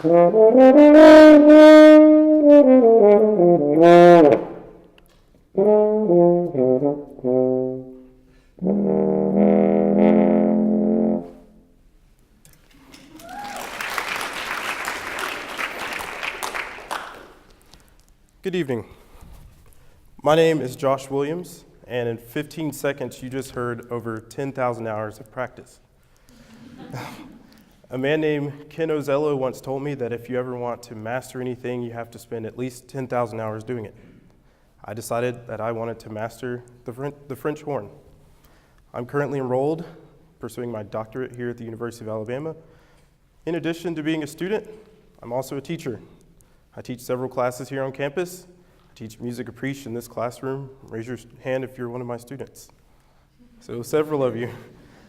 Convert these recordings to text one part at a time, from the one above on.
Good evening. My name is Josh Williams, and in 15 seconds you just heard over 10,000 hours of practice. A man named Ken Ozello once told me that if you ever want to master anything, you have to spend at least 10,000 hours doing it. I decided that I wanted to master the French horn. I'm currently enrolled, pursuing my doctorate here at the University of Alabama. In addition to being a student, I'm also a teacher. I teach several classes here on campus. I teach music appreciation in this classroom. Raise your hand if you're one of my students. So several of you.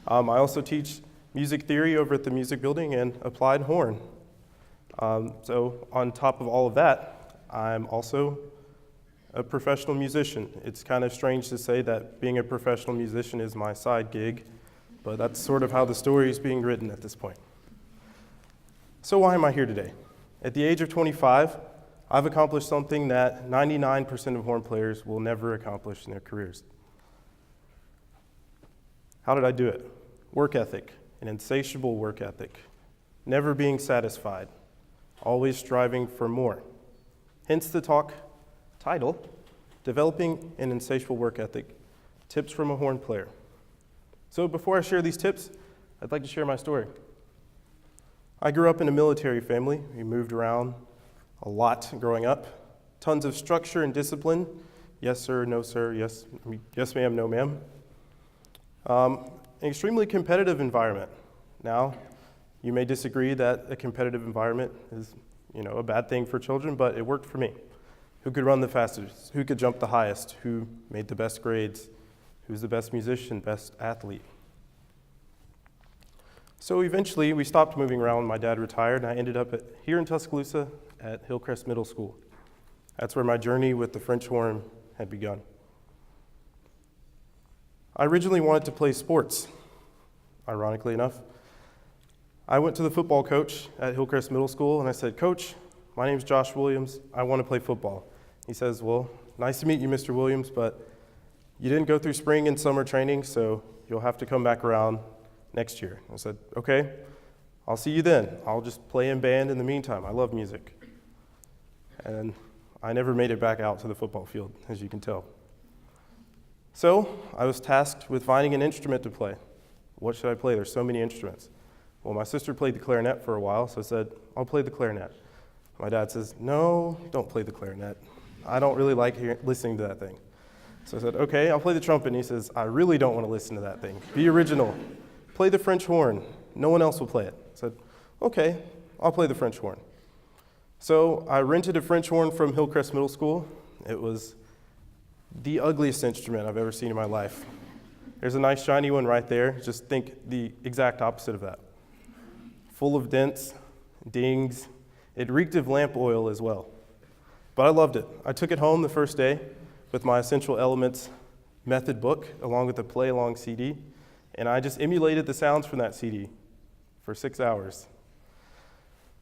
I also teach music theory over at the music building and applied horn. So on top of all of that, I'm also a professional musician. It's kind of strange to say that being a professional musician is my side gig, but that's sort of how the story is being written at this point. So why am I here today? At the age of 25, I've accomplished something that 99% of horn players will never accomplish in their careers. How did I do it? Work ethic, an insatiable work ethic, never being satisfied, always striving for more. Hence the talk title, Developing an Insatiable Work Ethic, Tips from a Horn Player. So before I share these tips, I'd like to share my story. I grew up in a military family. We moved around a lot growing up. Tons of structure and discipline. Yes, sir, no, sir, yes, ma'am, no, ma'am. An extremely competitive environment. Now, you may disagree that a competitive environment is, a bad thing for children, but it worked for me. Who could run the fastest? Who could jump the highest? Who made the best grades? Who's the best musician, best athlete? So eventually, we stopped moving around when my dad retired, and I ended up here in Tuscaloosa at Hillcrest Middle School. That's where my journey with the French horn had begun. I originally wanted to play sports, ironically enough. I went to the football coach at Hillcrest Middle School, and I said, "Coach, my name's Josh Williams. I want to play football." He says, "Well, nice to meet you, Mr. Williams, but you didn't go through spring and summer training, so you'll have to come back around next year." I said, "Okay, I'll see you then. I'll just play in band in the meantime. I love music." And I never made it back out to the football field, as you can tell. So I was tasked with finding an instrument to play. What should I play? There's so many instruments. Well, my sister played the clarinet for a while, so I said, "I'll play the clarinet." My dad says, "No, don't play the clarinet. I don't really like listening to that thing." So I said, "Okay, I'll play the trumpet." And he says, "I really don't want to listen to that thing. Be original. Play the French horn. No one else will play it." I said, "Okay, I'll play the French horn." So I rented a French horn from Hillcrest Middle School. It was the ugliest instrument I've ever seen in my life. There's a nice shiny one right there. Just think the exact opposite of that. Full of dents, dings. It reeked of lamp oil as well. But I loved it. I took it home the first day with my Essential Elements method book, along with a play-along CD, and I just emulated the sounds from that CD for 6 hours.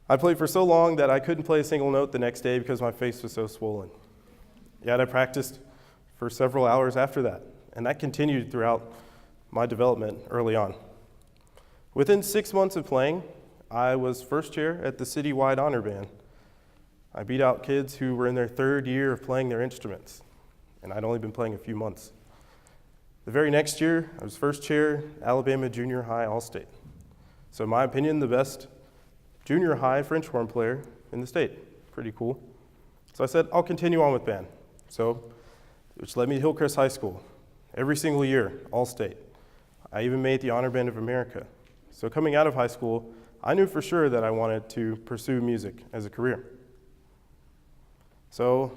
I played for so long that I couldn't play a single note the next day because my face was so swollen. Yet I practiced for several hours after that, and that continued throughout my development early on. Within 6 months of playing, I was first chair at the citywide honor band. I beat out kids who were in their third year of playing their instruments, and I'd only been playing a few months. The very next year, I was first chair, Alabama Junior High All-State. So in my opinion, the best junior high French horn player in the state. Pretty cool. So I said, I'll continue on with band. Which led me to Hillcrest High School. Every single year, All-State. I even made the Honor Band of America. So coming out of high school, I knew for sure that I wanted to pursue music as a career. So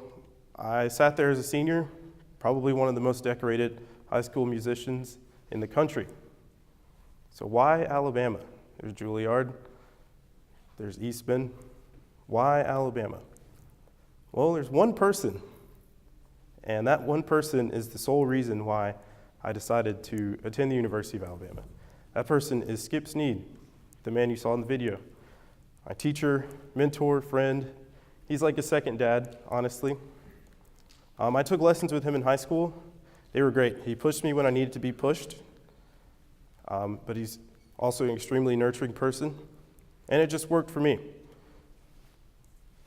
I sat there as a senior, probably one of the most decorated high school musicians in the country. So why Alabama? There's Juilliard, there's Eastman. Why Alabama? Well, there's one person, and that one person is the sole reason why I decided to attend the University of Alabama. That person is Skip Snead, the man you saw in the video. my teacher, mentor, friend. He's like a second dad, honestly. I took lessons with him in high school. They were great. He pushed me when I needed to be pushed, but he's also an extremely nurturing person, and it just worked for me.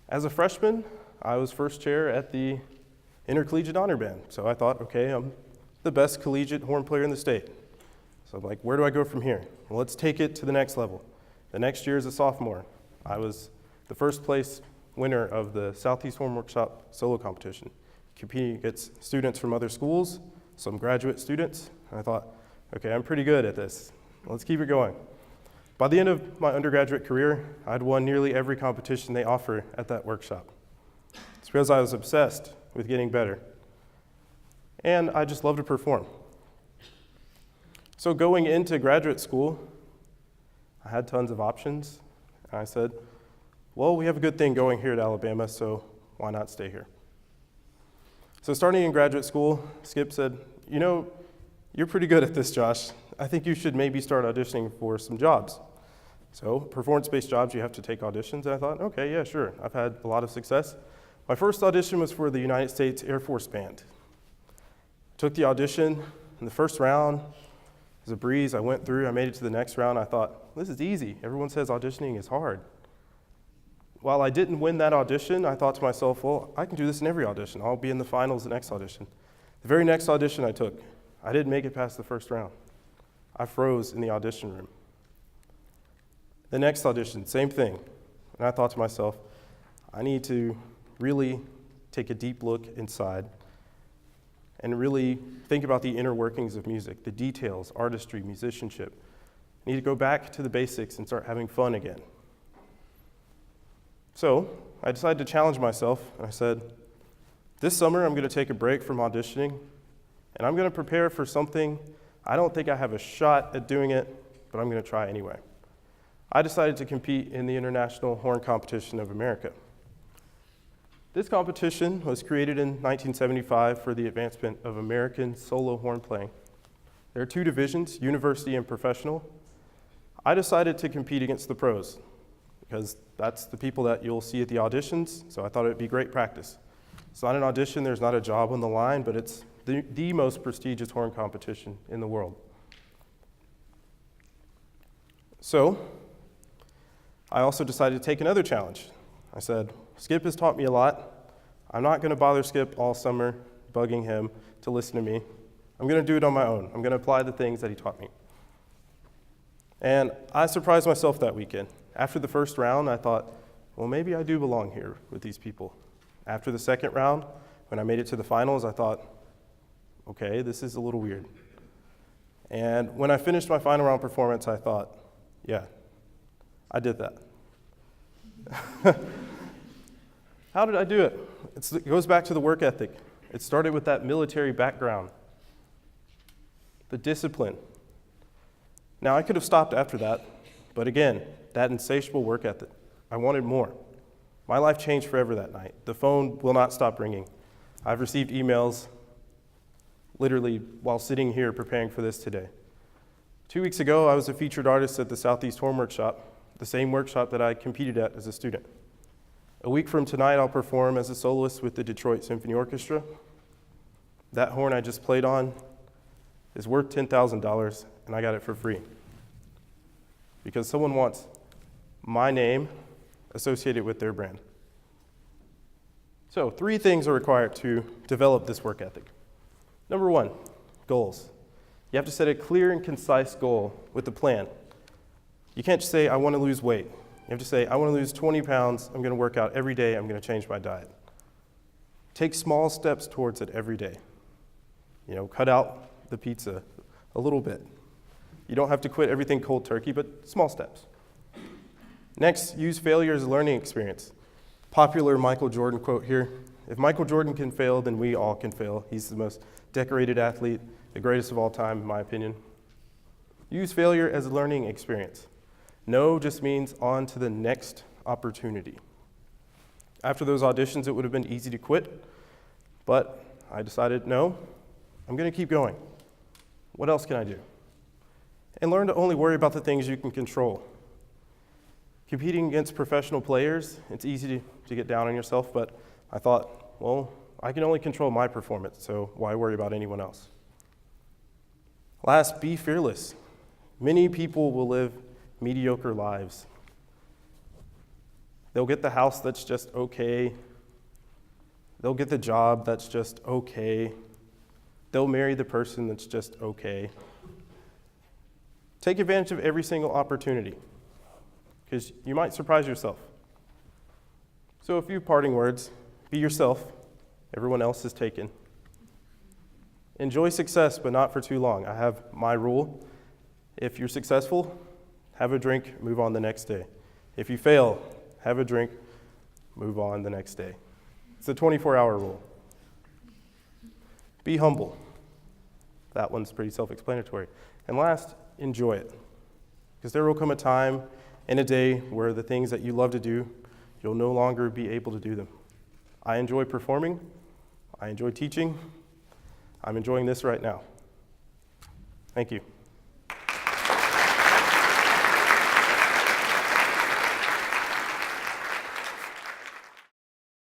As a freshman, I was first chair at the Intercollegiate Honor Band, so I thought, okay, I'm the best collegiate horn player in the state. So I'm like, where do I go from here? Well, let's take it to the next level. The next year as a sophomore, I was the first place winner of the Southeast Horn Workshop solo competition, competing against students from other schools, some graduate students. And I thought, okay, I'm pretty good at this. Let's keep it going. By the end of my undergraduate career, I'd won nearly every competition they offer at that workshop. It's because I was obsessed with getting better. And I just love to perform. So going into graduate school, I had tons of options. And I said, well, we have a good thing going here at Alabama, so why not stay here? So starting in graduate school, Skip said, you know, you're pretty good at this, Josh. I think you should maybe start auditioning for some jobs. So performance-based jobs, you have to take auditions. And I thought, okay, yeah, sure. I've had a lot of success. My first audition was for the United States Air Force Band. Took the audition in the first round. It was a breeze. I went through. I made it to the next round. I thought, this is easy. Everyone says auditioning is hard. While I didn't win that audition, I thought to myself, well, I can do this in every audition. I'll be in the finals the next audition. The very next audition I took, I didn't make it past the first round. I froze in the audition room. The next audition, same thing. And I thought to myself, I need to really take a deep look inside and really think about the inner workings of music, the details, artistry, musicianship. I need to go back to the basics and start having fun again. So I decided to challenge myself, and I said, this summer I'm going to take a break from auditioning, and I'm going to prepare for something. I don't think I have a shot at doing it, but I'm going to try anyway. I decided to compete in the International Horn Competition of America. This competition was created in 1975 for the advancement of American solo horn playing. There are two divisions, university and professional. I decided to compete against the pros because that's the people that you'll see at the auditions, so I thought it would be great practice. It's not an audition, there's not a job on the line, but it's the most prestigious horn competition in the world. So, I also decided to take another challenge. I said, Skip has taught me a lot. I'm not going to bother Skip all summer bugging him to listen to me. I'm going to do it on my own. I'm going to apply the things that he taught me. And I surprised myself that weekend. After the first round, I thought, well, maybe I do belong here with these people. After the second round, when I made it to the finals, I thought, okay, this is a little weird. And when I finished my final round performance, I thought, yeah, I did that. How did I do it? It goes back to the work ethic. It started with that military background, the discipline. Now, I could have stopped after that, but again, that insatiable work ethic. I wanted more. My life changed forever that night. The phone will not stop ringing. I've received emails literally while sitting here preparing for this today. 2 weeks ago, I was a featured artist at the Southeast Horn Workshop, the same workshop that I competed at as a student. A week from tonight, I'll perform as a soloist with the Detroit Symphony Orchestra. That horn I just played on is worth $10,000, and I got it for free. Because someone wants my name associated with their brand. So 3 things are required to develop this work ethic. Number 1, goals. You have to set a clear and concise goal with a plan. You can't just say, I want to lose weight. You have to say, I want to lose 20 pounds, I'm going to work out every day, I'm going to change my diet. Take small steps towards it every day. Cut out the pizza a little bit. You don't have to quit everything cold turkey, but small steps. Next, use failure as a learning experience. Popular Michael Jordan quote here, if Michael Jordan can fail, then we all can fail. He's the most decorated athlete, the greatest of all time, in my opinion. Use failure as a learning experience. No just means on to the next opportunity. After those auditions, it would have been easy to quit, but I decided, no, I'm going to keep going. What else can I do? And learn to only worry about the things you can control. Competing against professional players, it's easy to get down on yourself, but I thought, well, I can only control my performance, so why worry about anyone else? Last, be fearless. Many people will live mediocre lives. They'll get the house that's just okay. They'll get the job that's just okay. They'll marry the person that's just okay. Take advantage of every single opportunity, because you might surprise yourself. So a few parting words. Be yourself. Everyone else is taken. Enjoy success, but not for too long. I have my rule. If you're successful, have a drink, move on the next day. If you fail, have a drink, move on the next day. It's a 24-hour rule. Be humble. That one's pretty self-explanatory. And last, enjoy it. Because there will come a time and a day where the things that you love to do, you'll no longer be able to do them. I enjoy performing. I enjoy teaching. I'm enjoying this right now. Thank you.